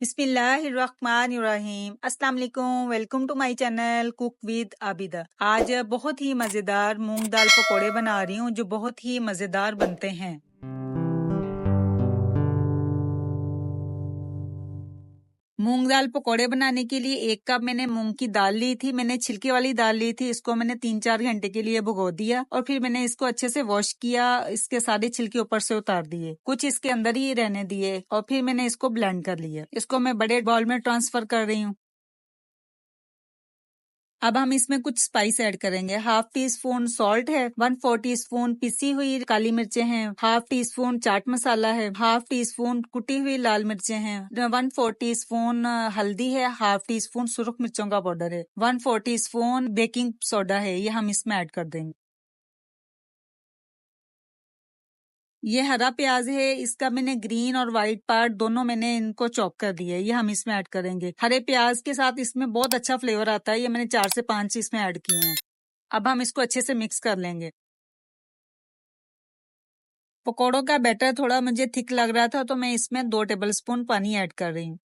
बिस्मिल्लाहिर्रहमानिर्रहीम। अस्सलाम वालेकुम। Welcome to my channel cook with Abida. आज बहुत ही मज़ेदार मूंग दाल पकोड़े बना रही हूँ जो बहुत ही मज़ेदार बनते हैं। मूंग दाल पकोड़े बनाने के लिए 1 कप मैंने मूंग की दाल ली थी। मैंने छिलके वाली दाल ली थी, इसको मैंने 3-4 घंटे के लिए भिगो दिया और फिर मैंने इसको अच्छे से वॉश किया। इसके सारे छिलके ऊपर से उतार दिए, कुछ इसके अंदर ही रहने दिए और फिर मैंने इसको ब्लेंड कर लिया। इसको मैं बड़े बाउल में ट्रांसफर कर रही हूँ। अब हम इसमें कुछ स्पाइस ऐड करेंगे। 1/2 टीस्पून सॉल्ट है, 1/4 टीस्पून पिसी हुई काली मिर्चें हैं, 1/2 टीस्पून चाट मसाला है, 1/2 टीस्पून कुटी हुई लाल मिर्चें हैं, 1/4 टीस्पून हल्दी है, 1/2 टीस्पून सुरख मिर्चों का पाउडर है, 1/4 टीस्पून बेकिंग सोडा है। ये हम इसमें ऐड कर देंगे। ये हरा प्याज है, इसका मैंने ग्रीन और व्हाइट पार्ट दोनों मैंने इनको चॉप कर दिए। ये हम इसमें ऐड करेंगे। हरे प्याज के साथ इसमें बहुत अच्छा फ्लेवर आता है। ये मैंने 4 से 5 इसमें ऐड किए हैं। अब हम इसको अच्छे से मिक्स कर लेंगे। पकोड़ों का बैटर थोड़ा मुझे थिक लग रहा था तो मैं इसमें 2 टेबलस्पून पानी ऐड कर रही हूँ।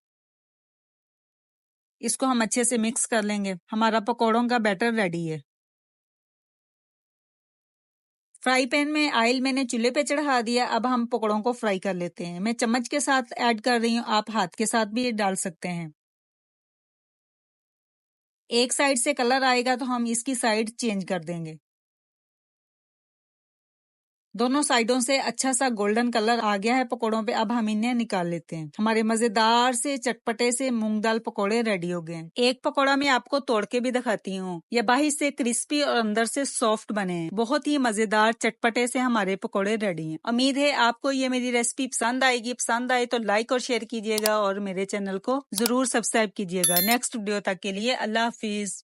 इसको हम अच्छे से मिक्स कर लेंगे। हमारा पकोड़ों का बैटर रेडी है। फ्राई पैन में ऑयल मैंने चूल्हे पे चढ़ा दिया। अब हम पकोड़ों को फ्राई कर लेते हैं। मैं चम्मच के साथ ऐड कर रही हूँ, आप हाथ के साथ भी डाल सकते हैं। एक साइड से कलर आएगा तो हम इसकी साइड चेंज कर देंगे। दोनों साइडों से अच्छा सा गोल्डन कलर आ गया है पकोड़ों पे। अब हम इन्हें निकाल लेते हैं। हमारे मजेदार से चटपटे से मूंग दाल पकोड़े रेडी हो गए हैं। एक पकोड़ा मैं आपको तोड़ के भी दिखाती हूँ। ये बाहर से क्रिस्पी और अंदर से सॉफ्ट बने हैं। बहुत ही मजेदार चटपटे से हमारे पकोड़े रेडी हैं। उम्मीद है आपको ये मेरी रेसिपी पसंद आएगी। पसंद आए तो लाइक और शेयर कीजिएगा और मेरे चैनल को जरूर सब्सक्राइब कीजिएगा। नेक्स्ट वीडियो तक के लिए अल्लाह हाफिज।